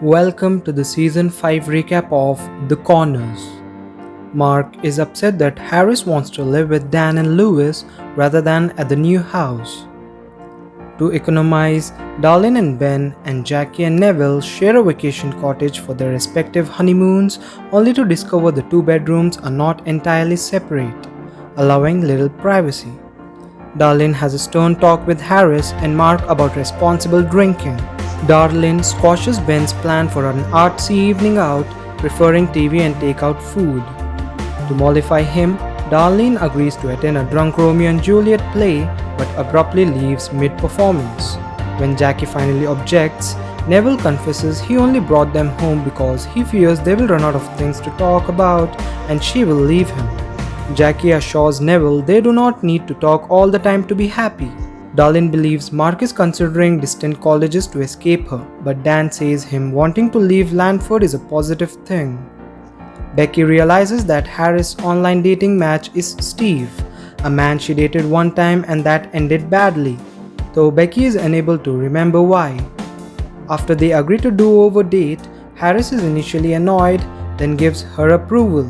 Welcome to the season 5 recap of The Corners. Mark is upset that Harris wants to live with Dan and Lewis rather than at the new house. To economize, Darlene and Ben and Jackie and Neville share a vacation cottage for their respective honeymoons, only to discover the two bedrooms are not entirely separate, allowing little privacy. Darlene has a stern talk with Harris and Mark about responsible drinking. Darlene squashes Ben's plan for an artsy evening out, preferring TV and takeout food. To mollify him, Darlene agrees to attend a drunk Romeo and Juliet play but abruptly leaves mid-performance. When Jackie finally objects, Neville confesses he only brought them home because he fears they will run out of things to talk about and she will leave him. Jackie assures Neville they do not need to talk all the time to be happy. Darlene believes Mark is considering distant colleges to escape her, but Dan says him wanting to leave Lanford is a positive thing. Becky realizes that Harris' online dating match is Steve, a man she dated one time and that ended badly, though Becky is unable to remember why. After they agree to do-over date, Harris is initially annoyed, then gives her approval.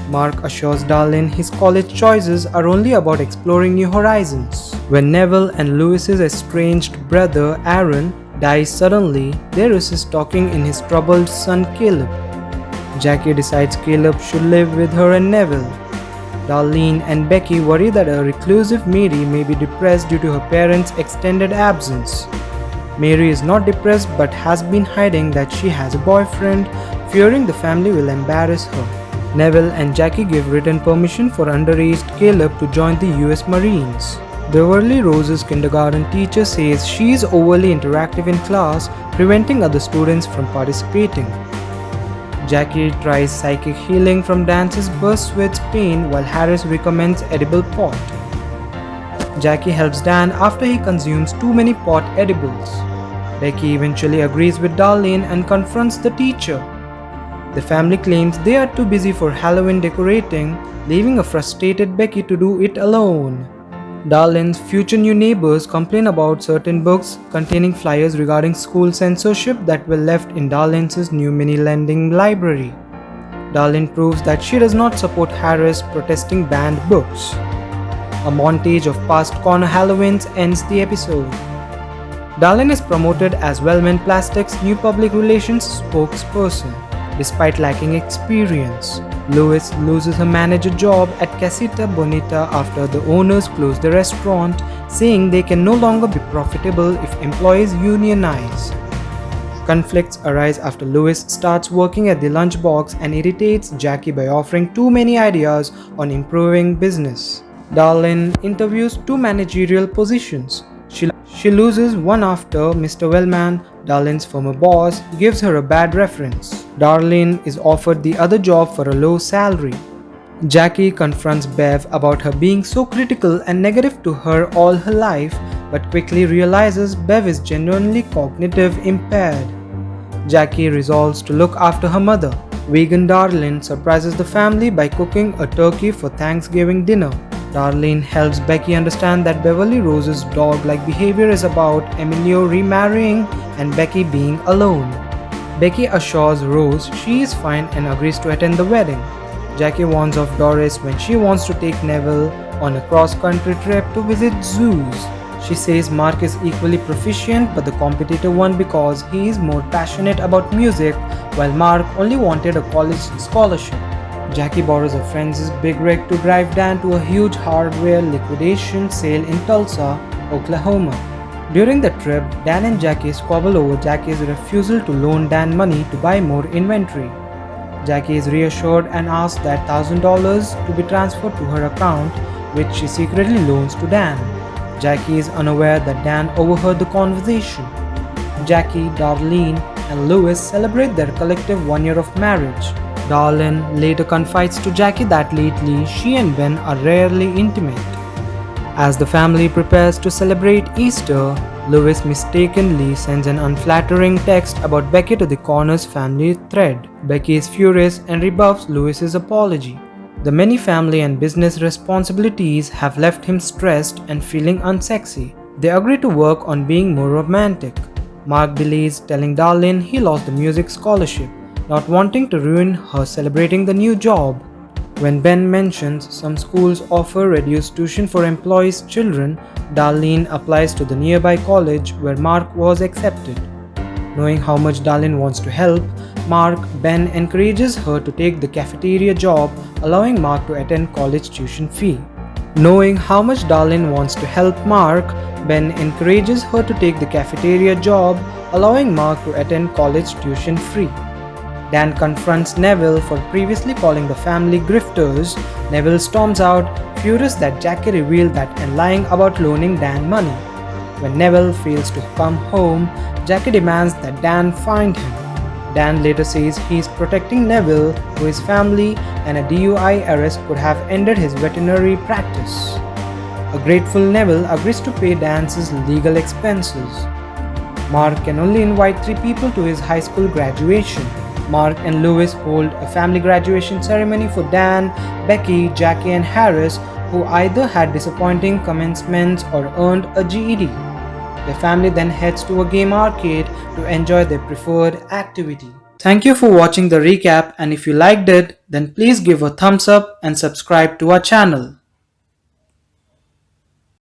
Mark assures Darlene his college choices are only about exploring new horizons. When Neville and Lewis's estranged brother Aaron dies suddenly, they resist talking in his troubled son Caleb. Jackie decides Caleb should live with her and Neville. Darlene and Becky worry that a reclusive Mary may be depressed due to her parents' extended absence. Mary is not depressed but has been hiding that she has a boyfriend, fearing the family will embarrass her. Neville and Jackie give written permission for underage Caleb to join the US Marines. Beverly Rose's kindergarten teacher says she is overly interactive in class, preventing other students from participating. Jackie tries psychic healing from Dance's burst sweats pain while Harris recommends edible pot. Jackie helps Dan after he consumes too many pot edibles. Becky eventually agrees with Darlene and confronts the teacher. The family claims they are too busy for Halloween decorating, leaving a frustrated Becky to do it alone. Darlene's future new neighbors complain about certain books containing flyers regarding school censorship that were left in Darlene's new mini-lending library. Darlene proves that she does not support Harris protesting banned books. A montage of past corner Halloweens ends the episode. Darlene is promoted as Wellman Plastics' new public relations spokesperson. Despite lacking experience, Lewis loses her manager job at Casita Bonita after the owners close the restaurant, saying they can no longer be profitable if employees unionize. Conflicts arise after Lewis starts working at the lunchbox and irritates Jackie by offering too many ideas on improving business. Darlene interviews two managerial positions. She loses one after Mr. Wellman, Darlene's former boss, gives her a bad reference. Darlene is offered the other job for a low salary. Jackie confronts Bev about her being so critical and negative to her all her life, but quickly realizes Bev is genuinely cognitive impaired. Jackie resolves to look after her mother. Vegan Darlene surprises the family by cooking a turkey for Thanksgiving dinner. Darlene helps Becky understand that Beverly Rose's dog-like behavior is about Emilio remarrying and Becky being alone. Becky assures Rose she is fine and agrees to attend the wedding. Jackie warns off Doris when she wants to take Neville on a cross-country trip to visit zoos. She says Mark is equally proficient but the competitor won because he is more passionate about music, while Mark only wanted a college scholarship. Jackie borrows a friend's big rig to drive Dan to a huge hardware liquidation sale in Tulsa, Oklahoma. During the trip, Dan and Jackie squabble over Jackie's refusal to loan Dan money to buy more inventory. Jackie is reassured and asks that $1,000 to be transferred to her account, which she secretly loans to Dan. Jackie is unaware that Dan overheard the conversation. Jackie, Darlene, and Lewis celebrate their collective 1 year of marriage. Darlene later confides to Jackie that lately she and Ben are rarely intimate. As the family prepares to celebrate Easter, Lewis mistakenly sends an unflattering text about Becky to the Corners family thread. Becky is furious and rebuffs Lewis's apology. The many family and business responsibilities have left him stressed and feeling unsexy. They agree to work on being more romantic. Mark delays telling Darlene he lost the music scholarship, not wanting to ruin her celebrating the new job. When Ben mentions some schools offer reduced tuition for employees' children, Darlene applies to the nearby college where Mark was accepted. Knowing how much Darlene wants to help, Ben encourages her to take the cafeteria job, allowing Mark to attend college tuition fee. Knowing how much Darlene wants to help Mark, Ben encourages her to take the cafeteria job, allowing Mark to attend college tuition free. Dan confronts Neville for previously calling the family grifters. Neville storms out, furious that Jackie revealed that and lying about loaning Dan money. When Neville fails to come home, Jackie demands that Dan find him. Dan later says he is protecting Neville, who is family, and a DUI arrest could have ended his veterinary practice. A grateful Neville agrees to pay Dan's legal expenses. Mark can only invite 3 people to his high school graduation. Mark and Lewis hold a family graduation ceremony for Dan, Becky, Jackie, and Harris, who either had disappointing commencements or earned a GED. The family then heads to a game arcade to enjoy their preferred activity. Thank you for watching the recap, and if you liked it, then please give a thumbs up and subscribe to our channel.